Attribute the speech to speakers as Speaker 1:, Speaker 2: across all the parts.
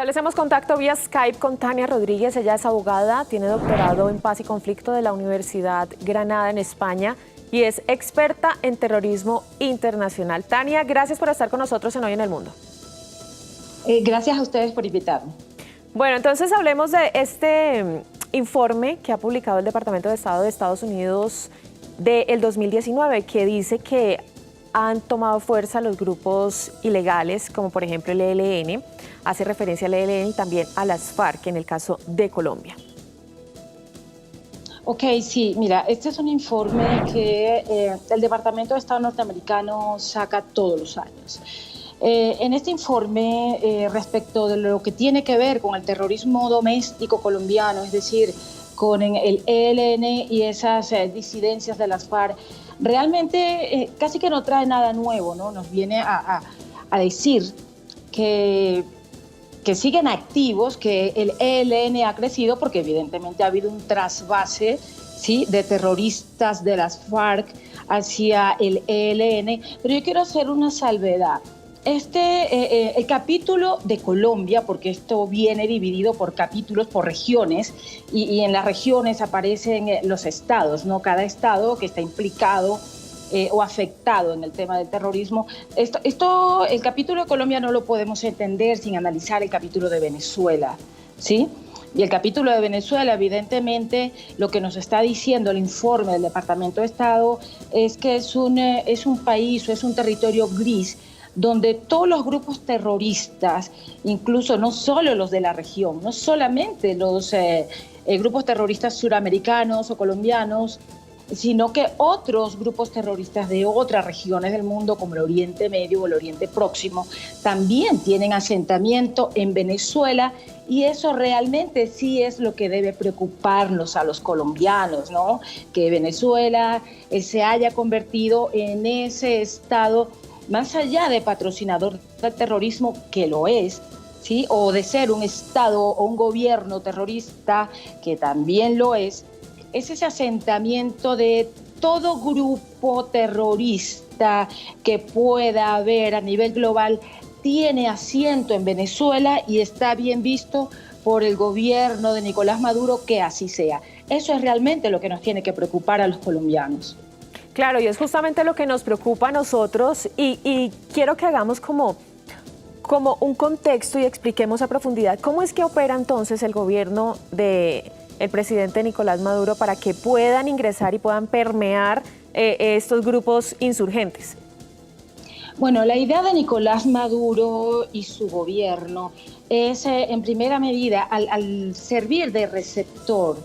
Speaker 1: Establecemos contacto vía Skype con Tania Rodríguez. Ella es abogada, tiene doctorado en paz y conflicto de la Universidad Granada en España y es experta en terrorismo internacional. Tania, gracias por estar con nosotros en Hoy en el Mundo.
Speaker 2: Gracias a ustedes por invitarme.
Speaker 1: Bueno, entonces hablemos de este informe que ha publicado el Departamento de Estado de Estados Unidos del 2019, que dice que han tomado fuerza los grupos ilegales, como por ejemplo el ELN, hace referencia al ELN y también a las FARC en el caso de Colombia.
Speaker 2: Ok, sí, mira, este es un informe que el Departamento de Estado norteamericano saca todos los años. En este informe, respecto de lo que tiene que ver con el terrorismo doméstico colombiano, es decir, con el ELN y esas disidencias de las FARC, realmente casi que no trae nada nuevo, ¿no? Nos viene a decir que siguen activos, que el ELN ha crecido porque evidentemente ha habido un trasvase, ¿sí?, de terroristas de las FARC hacia el ELN, pero yo quiero hacer una salvedad. El capítulo de Colombia, porque esto viene dividido por capítulos, por regiones, y en las regiones aparecen los estados, ¿no? Cada estado que está implicado o afectado en el tema del terrorismo. El capítulo de Colombia no lo podemos entender sin analizar el capítulo de Venezuela, ¿sí? Y el capítulo de Venezuela, evidentemente, lo que nos está diciendo el informe del Departamento de Estado es que es un país o es un territorio gris donde todos los grupos terroristas, incluso no solo los de la región, no solamente los grupos terroristas suramericanos o colombianos, sino que otros grupos terroristas de otras regiones del mundo, como el Oriente Medio o el Oriente Próximo, también tienen asentamiento en Venezuela, y eso realmente sí es lo que debe preocuparnos a los colombianos, ¿no? Que Venezuela se haya convertido en ese estado, más allá de patrocinador del terrorismo, que lo es, ¿sí?, o de ser un estado o un gobierno terrorista, que también lo es ese asentamiento de todo grupo terrorista que pueda haber a nivel global, tiene asiento en Venezuela y está bien visto por el gobierno de Nicolás Maduro que así sea. Eso es realmente lo que nos tiene que preocupar a los colombianos.
Speaker 1: Claro, y es justamente lo que nos preocupa a nosotros y quiero que hagamos como un contexto y expliquemos a profundidad cómo es que opera entonces el gobierno del presidente Nicolás Maduro para que puedan ingresar y puedan permear estos grupos insurgentes.
Speaker 2: Bueno, la idea de Nicolás Maduro y su gobierno es, en primera medida, al servir de receptor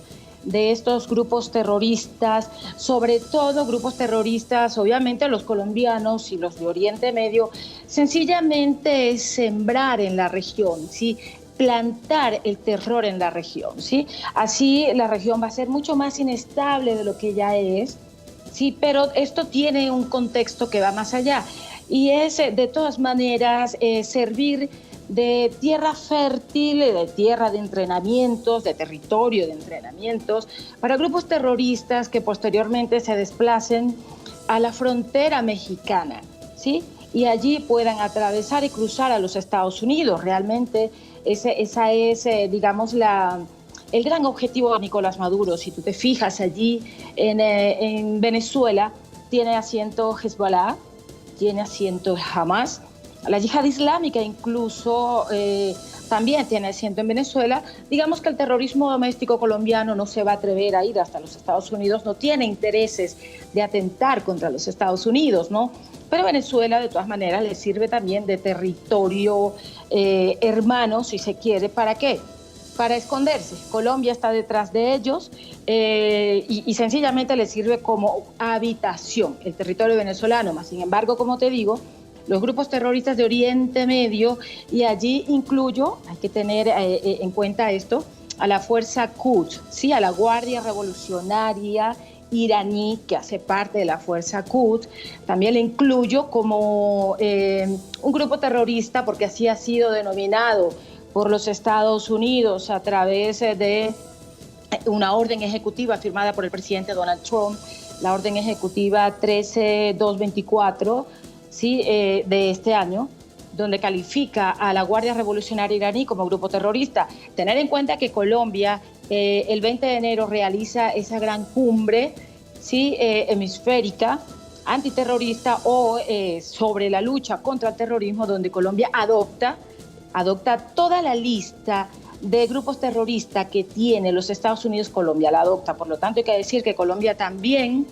Speaker 2: de estos grupos terroristas, sobre todo grupos terroristas, obviamente los colombianos y los de Oriente Medio, sencillamente es sembrar en la región, ¿sí?, plantar el terror en la región, ¿sí? Así la región va a ser mucho más inestable de lo que ya es, ¿sí? Pero esto tiene un contexto que va más allá y es, de todas maneras, servir de tierra fértil, de tierra de entrenamientos, de territorio de entrenamientos para grupos terroristas que posteriormente se desplacen a la frontera mexicana, ¿sí?, y allí puedan atravesar y cruzar a los Estados Unidos. Realmente esa es, digamos, el gran objetivo de Nicolás Maduro. Si tú te fijas allí en Venezuela, tiene asiento Hezbollah, tiene asiento Hamas, la yihad islámica incluso también tiene asiento en Venezuela. Digamos que el terrorismo doméstico colombiano no se va a atrever a ir hasta los Estados Unidos, no tiene intereses de atentar contra los Estados Unidos, ¿no? Pero Venezuela, de todas maneras, le sirve también de territorio hermano, si se quiere. ¿Para qué? Para esconderse. Colombia está detrás de ellos y sencillamente le sirve como habitación el territorio venezolano. Más sin embargo, como te digo, los grupos terroristas de Oriente Medio, y allí incluyo, hay que tener en cuenta esto, a la fuerza Quds, ¿sí?, a la Guardia Revolucionaria iraní, que hace parte de la fuerza Quds. También le incluyo como un grupo terrorista, porque así ha sido denominado por los Estados Unidos a través de una orden ejecutiva firmada por el presidente Donald Trump, la orden ejecutiva 13224, ¿sí?, de este año, donde califica a la Guardia Revolucionaria iraní como grupo terrorista. Tener en cuenta que Colombia el 20 de enero realiza esa gran cumbre, ¿sí? Hemisférica, antiterrorista o sobre la lucha contra el terrorismo, donde Colombia adopta toda la lista de grupos terroristas que tiene los Estados Unidos. Colombia la adopta, por lo tanto hay que decir que Colombia también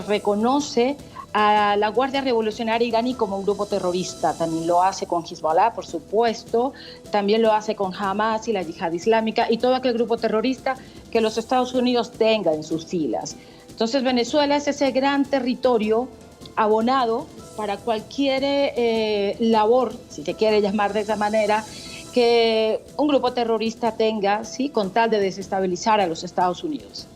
Speaker 2: reconoce a la Guardia Revolucionaria iraní como un grupo terrorista. También lo hace con Hezbollah, por supuesto, también lo hace con Hamas y la Yihad Islámica y todo aquel grupo terrorista que los Estados Unidos tenga en sus filas. Entonces Venezuela es ese gran territorio abonado para cualquier labor, si se quiere llamar de esa manera, que un grupo terrorista tenga, ¿sí?, con tal de desestabilizar a los Estados Unidos.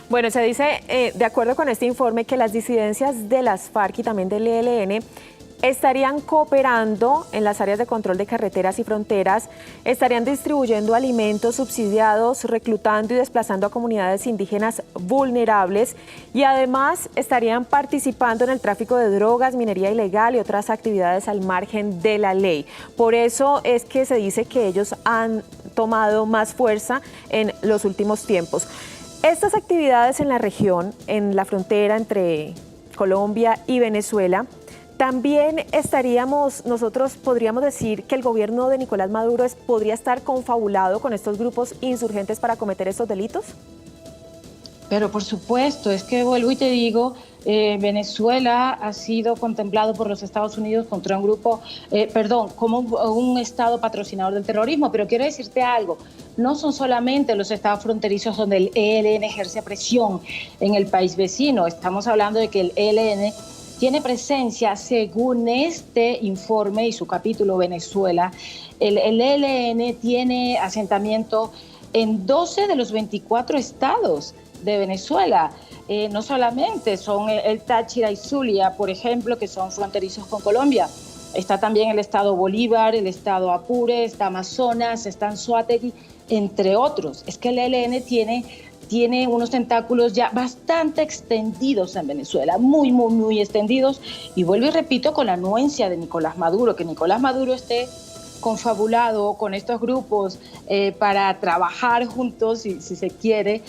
Speaker 1: Bueno, se dice, de acuerdo con este informe, que las disidencias de las FARC y también del ELN estarían cooperando en las áreas de control de carreteras y fronteras, estarían distribuyendo alimentos subsidiados, reclutando y desplazando a comunidades indígenas vulnerables y además estarían participando en el tráfico de drogas, minería ilegal y otras actividades al margen de la ley. Por eso es que se dice que ellos han tomado más fuerza en los últimos tiempos. Estas actividades en la región, en la frontera entre Colombia y Venezuela, también nosotros podríamos decir que el gobierno de Nicolás Maduro podría estar confabulado con estos grupos insurgentes para cometer estos delitos.
Speaker 2: Pero por supuesto, es que vuelvo y te digo, Venezuela ha sido contemplado por los Estados Unidos contra un grupo, como un Estado patrocinador del terrorismo, pero quiero decirte algo, no son solamente los estados fronterizos donde el ELN ejerce presión en el país vecino, estamos hablando de que el ELN tiene presencia, según este informe y su capítulo Venezuela, el ELN tiene asentamiento en 12 de los 24 estados de Venezuela. No solamente son el Táchira y Zulia, por ejemplo, que son fronterizos con Colombia. Está también el estado Bolívar, el estado Apure, está Amazonas, está Anzoátegui, entre otros. Es que el ELN tiene unos tentáculos ya bastante extendidos en Venezuela, muy, muy, muy extendidos. Y vuelvo y repito, con la anuencia de Nicolás Maduro, que Nicolás Maduro esté confabulado con estos grupos para trabajar juntos, si se quiere,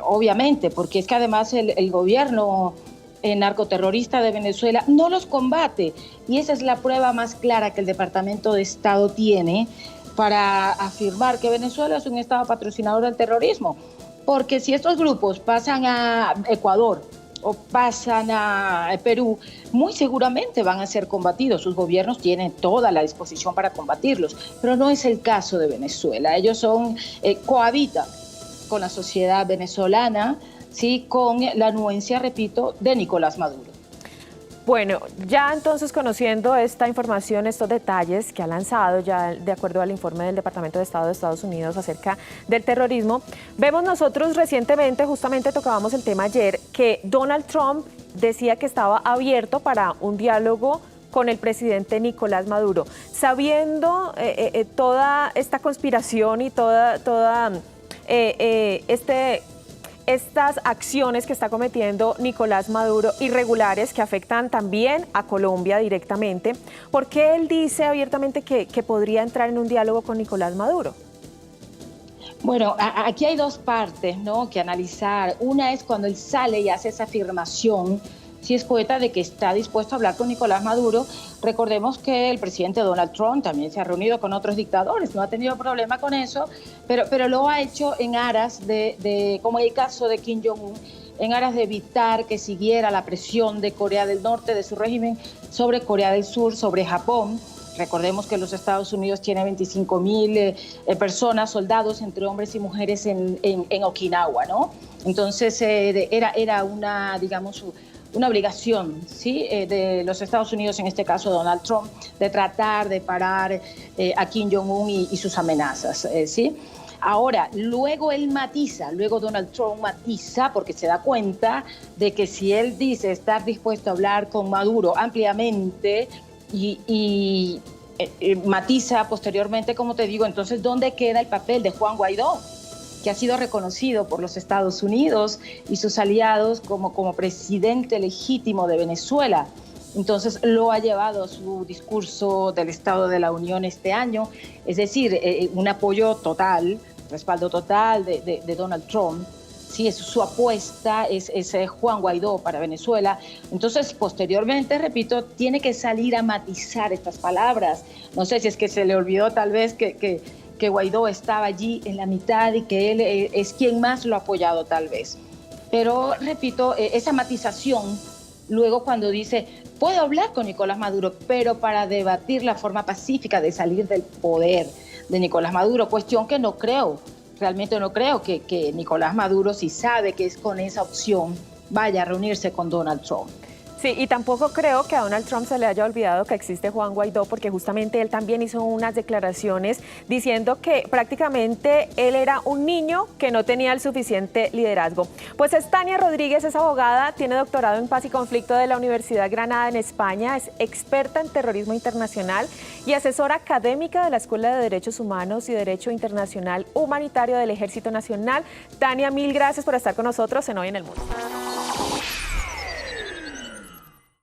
Speaker 2: obviamente, porque es que además el gobierno narcoterrorista de Venezuela no los combate, y esa es la prueba más clara que el Departamento de Estado tiene para afirmar que Venezuela es un Estado patrocinador del terrorismo, porque si estos grupos pasan a Ecuador o pasan a Perú, muy seguramente van a ser combatidos. Sus gobiernos tienen toda la disposición para combatirlos, pero no es el caso de Venezuela. Ellos cohabitan con la sociedad venezolana, ¿sí?, con la anuencia, repito, de Nicolás Maduro.
Speaker 1: Bueno, ya entonces conociendo esta información, estos detalles que ha lanzado ya de acuerdo al informe del Departamento de Estado de Estados Unidos acerca del terrorismo, vemos nosotros recientemente, justamente tocábamos el tema ayer, que Donald Trump decía que estaba abierto para un diálogo con el presidente Nicolás Maduro. Sabiendo toda esta conspiración y estas acciones que está cometiendo Nicolás Maduro, irregulares, que afectan también a Colombia directamente, ¿por qué él dice abiertamente que podría entrar en un diálogo con Nicolás Maduro?
Speaker 2: Bueno, aquí hay dos partes, ¿no?, que analizar. Una es cuando él sale y hace esa afirmación, si es poeta, de que está dispuesto a hablar con Nicolás Maduro. Recordemos que el presidente Donald Trump también se ha reunido con otros dictadores, no ha tenido problema con eso, pero lo ha hecho en aras como el caso de Kim Jong-un, en aras de evitar que siguiera la presión de Corea del Norte, de su régimen, sobre Corea del Sur, sobre Japón. Recordemos que los Estados Unidos tienen 25,000 personas, soldados, entre hombres y mujeres en Okinawa, ¿no? Entonces era una, digamos, una obligación, ¿sí?, de los Estados Unidos, en este caso Donald Trump, de tratar de parar a Kim Jong-un y sus amenazas, ¿sí? Ahora, luego Donald Trump matiza, porque se da cuenta de que si él dice estar dispuesto a hablar con Maduro ampliamente y matiza posteriormente, como te digo, entonces, ¿dónde queda el papel de Juan Guaidó, que ha sido reconocido por los Estados Unidos y sus aliados como presidente legítimo de Venezuela? Entonces lo ha llevado a su discurso del Estado de la Unión este año, es decir, un apoyo total, respaldo total de Donald Trump. Sí, es su apuesta, es Juan Guaidó para Venezuela. Entonces, posteriormente, repito, tiene que salir a matizar estas palabras. No sé si es que se le olvidó tal vez que Guaidó estaba allí en la mitad y que él es quien más lo ha apoyado tal vez. Pero, repito, esa matización, luego cuando dice, puedo hablar con Nicolás Maduro, pero para debatir la forma pacífica de salir del poder de Nicolás Maduro, cuestión que no creo. Realmente no creo que Nicolás Maduro, si sabe que es con esa opción, vaya a reunirse con Donald Trump.
Speaker 1: Sí, y tampoco creo que a Donald Trump se le haya olvidado que existe Juan Guaidó, porque justamente él también hizo unas declaraciones diciendo que prácticamente él era un niño que no tenía el suficiente liderazgo. Pues es Tania Rodríguez, es abogada, tiene doctorado en paz y conflicto de la Universidad Granada en España, es experta en terrorismo internacional y asesora académica de la Escuela de Derechos Humanos y Derecho Internacional Humanitario del Ejército Nacional. Tania, mil gracias por estar con nosotros en Hoy en el Mundo.